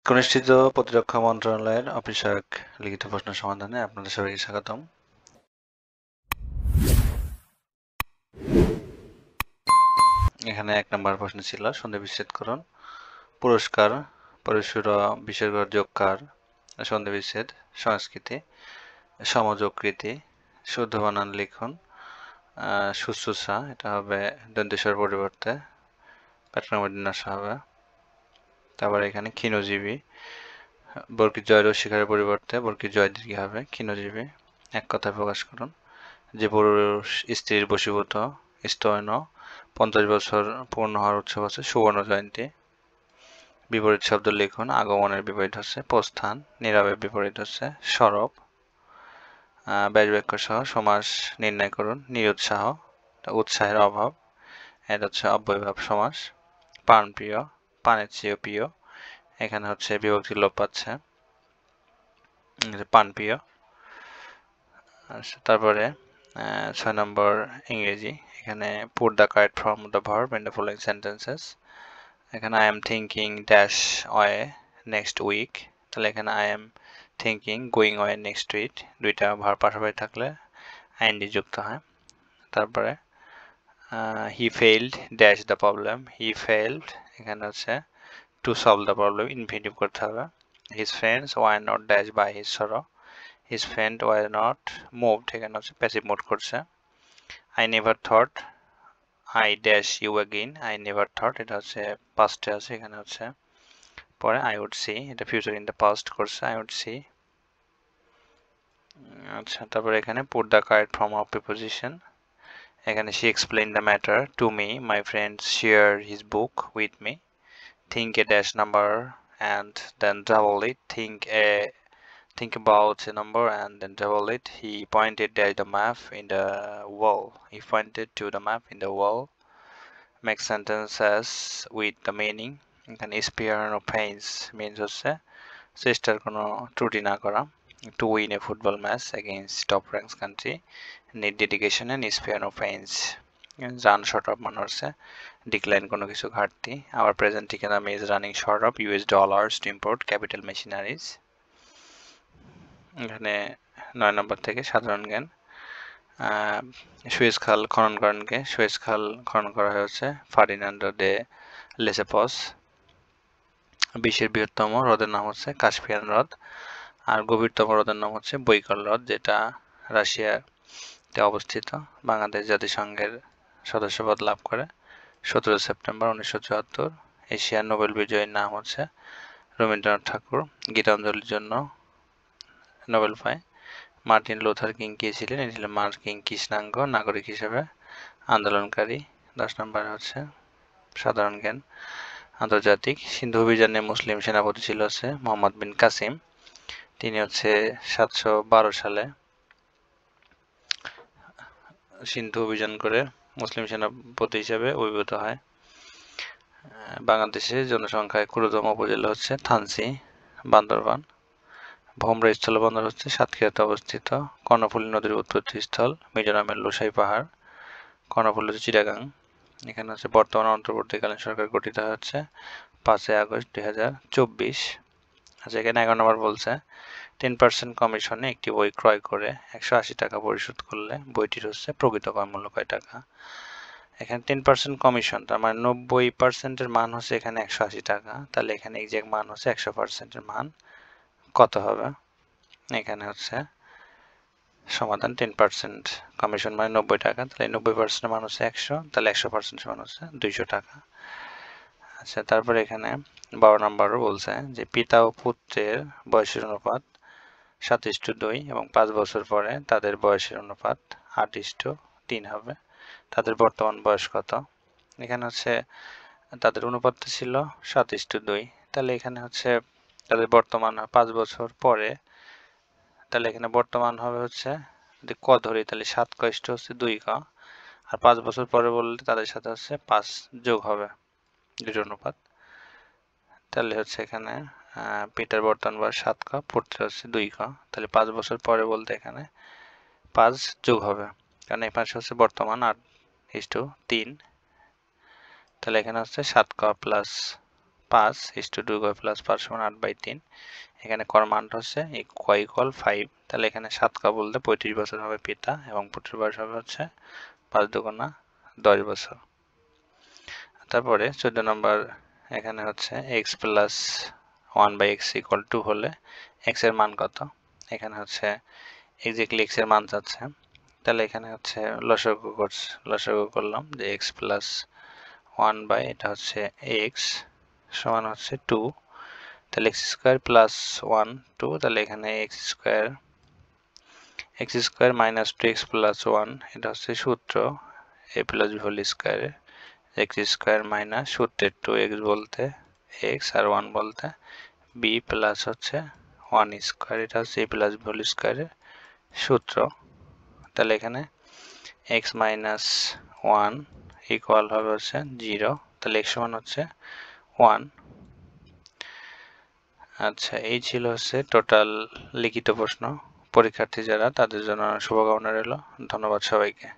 কনিষ্ঠিত প্রতিরক্ষা মন্ত্রণালয়ের অফিসক লিখিত প্রশ্ন সমাধানে আপনাদের সবাইকে স্বাগতম। এখানে 1 নম্বর প্রশ্ন ছিল সন্ধি বিচ্ছেদ করুন। পুরস্কার, পরশুর, বিসর্গ, যোগকার, সন্ধি বিচ্ছেদ, সংস্কৃতি, সমযোগকৃতি, শুদ্ধ বানান লিখুন। শুশ্রূষা, এটা হবে দন্তেশ্বর পরিবর্তে প্যাট্রামের বিন্যাস হবে। তারপর এখানে ক্ষীণজীবী, বর্গীর জয় রস্বীকারের পরিবর্তে বর্গীর জয় দীর্ঘ হবে ক্ষীণজীবী। এক কথায় প্রকাশ করুন। যে পুরুষ স্ত্রীর বশীভূত, স্তৈন, 50 বছর পূর্ণ হওয়ার উৎসব আছে সুবর্ণ জয়ন্তী। বিপরীত শব্দ লিখুন। আগমনের বিপরীত হচ্ছে প্রস্থান, নীরবের বিপরীত হচ্ছে সরব। ব্যাস বাক্য সহ সমাস নির্ণয় করুন। নিরুৎসাহ, উৎসাহের অভাব, এটা হচ্ছে অব্যয়ভাব সমাস। প্রাণপ্রিয়, পানের চেয়ে প্রিয়, এখানে হচ্ছে বিভক্তি লোপ পাচ্ছে, পানপ্রিয়। তারপরে 6 নম্বর ইংরেজি, এখানে put the correct form of the verb in the following sentences. এখানে I am thinking dash away next week, তাহলে এখানে I am thinking going away next week, দুইটা ভার্ব পাশাপাশি থাকলে ing যুক্ত হয়। তারপরে he failed dash the problem, he failed, এখানে হচ্ছে to solve the problem infinitive করতে হবে। his friends were not dashed by his sorrow, his friends were not moved, এখানে হচ্ছে প্যাসিভ মোড করছে। I never thought I dash you again, I never thought, এটা হচ্ছে পাস্টে আছে, এখানে হচ্ছে পরে I would see, এটা ফিউচার ইন দ্য পাস্ট করছে I would see। আচ্ছা, তারপরে এখানে put the correct form of preposition, এখানে she explained the matter to me, my friends share his book with me, think a dash number and then double it, think about a number and then double it, he pointed at the map in the wall, he pointed to the map in the wall। Make sentences with the meaning, এখানে spare no pains means হচ্ছে চেষ্টার কোনো ত্রুটি না করা। to win a football match against top ranked country need dedication and spare no pains, run short of মানে হচ্ছে decline কোনো কিছু ঘাটতি। our present economy is running short of US dollars to import capital machineries। এখানে 9 নম্বর থেকে সাধারণ জ্ঞান, Suez খাল খনন করেন কে? সুয়েজ খাল খনন করা হয়েছে ফার্ডিনান্ডো দে লেসেপস। বিশ্বের বৃহত্তম হ্রদের নাম হচ্ছে কাস্পিয়ান হ্রদ, আর গভীরতম হ্রদের নাম হচ্ছে বৈকাল হ্রদ, যেটা রাশিয়াতে অবস্থিত। বাংলাদেশ জাতিসংঘের সদস্যপদ লাভ করে 17 সেপ্টেম্বর 1974। এশিয়ার নোবেল বিজয়ীর নাম হচ্ছে রবীন্দ্রনাথ ঠাকুর, গীতাঞ্জলির জন্য নোবেল পায়। মার্টিন লুথার কিং কে ছিলেন? এটি ছিলেন মার্কিন কৃষ্ণাঙ্গ নাগরিক হিসেবে আন্দোলনকারী। 10 নম্বর হচ্ছে সাধারণ জ্ঞান আন্তর্জাতিক। সিন্ধু অভিযানে মুসলিম সেনাপতি ছিল হচ্ছে মোহাম্মদ বিন কাসিম, তিনি হচ্ছে 712 সালে সিন্ধু অভিযান করে মুসলিম সেনাপতি হিসেবে অভিভূত হয়। বাংলাদেশের জনসংখ্যায় ক্ষুদ্রতম উপজেলা হচ্ছে থানচি, বান্দরবান। ভোমরা স্থলবন্দর হচ্ছে সাতক্ষীরাতে অবস্থিত। কর্ণফুলী নদীর উৎপত্তি স্থল মিজোরামের লোসাই পাহাড়। কর্ণফুলী হচ্ছে চিটাগাং। এখানে হচ্ছে বর্তমান অন্তর্বর্তীকালীন সরকার গঠিত হচ্ছে 5 আগস্ট 2024। আচ্ছা, এখানে 11 নম্বর বলছে 10% কমিশনে একটি বই ক্রয় করে 180 টাকা পরিশোধ করলে বইটির হচ্ছে প্রকৃত মূল্য কয় টাকা? এখানে 10% কমিশন, তার মানে 90%-এর মান হচ্ছে এখানে 180 টাকা, তাহলে এখানে এক্সাক্ট মান হচ্ছে 100%-এর মান কত হবে? এখানে হচ্ছে সমাধান 10% কমিশন মানে 90 টাকা, তাহলে 90%-এর মান হচ্ছে 100, তাহলে 100% সমান হচ্ছে 200 টাকা। আচ্ছা, তারপরে এখানে 12 নম্বরও বলছে যে পিতা ও পুত্রের বয়সের অনুপাত 7:2 এবং 5 বছর পরে তাদের বয়সের অনুপাত 8:3 হবে। তাদের বর্তমান বয়স কত? এখানে হচ্ছে তাদের অনুপাতটা ছিল 7:2, তাহলে এখানে হচ্ছে তাদের বর্তমান 5 বছর পরে, তাহলে এখানে বর্তমান হবে হচ্ছে যদি ক ধরি তাহলে 7 ক হচ্ছে 2 ক, আর 5 বছর পরে বললে তাদের সাথে হচ্ছে 5 যোগ হবে, দুটো অনুপাত। তাহলে হচ্ছে এখানে পিতার বর্তমান বয়স 7 ক, পুত্রের হচ্ছে 2 ক, তাহলে 5 বছর পরে বলতে এখানে 5 যোগ হবে, কারণ এই পাশে হচ্ছে বর্তমান 8:3, তাহলে এখানে হচ্ছে 7 ক প্লাস 5:2 ঘর প্লাস 5 সমান 8/3। এখানে কর মানটা হচ্ছে y = 5, তাহলে এখানে 7 কা বলতে 35 বছর হবে পিতা এবং পুত্রের বয়স হবে হচ্ছে 5 দুগুণা 10 বছর। তারপরে 14 নম্বর, এখানে হচ্ছে x প্লাস 1/x = 2 হলে x এর মান কত? এখানে হচ্ছে এক্স্যাক্টলি x এর মান চাচ্ছে, তাহলে এখানে হচ্ছে লসাগু করলাম যে x প্লাস 1 এটা হচ্ছে x সমান হচ্ছে 2, তাহলে x স্কয়ার প্লাস 1 2, তাহলে এখানে x square minus 2x plus 1 এটা হচ্ছে সূত্র a plus b whole square, x square minus সূত্রের 2x বলতে x আর 1 বলতে b প্লাস হচ্ছে 1 স্কয়ার, এটা হচ্ছে a প্লাস b হোল স্কয়ারের সূত্র। তাহলে এখানে x মাইনাস 1 ইকুয়াল হবে হচ্ছে 0, তাহলে x সমান হচ্ছে 1। আচ্ছা, এই ছিল হচ্ছে টোটাল লিখিত প্রশ্ন। পরীক্ষার্থী যারা তাদের জন্য শুভকামনা রইল। ধন্যবাদ সবাইকে।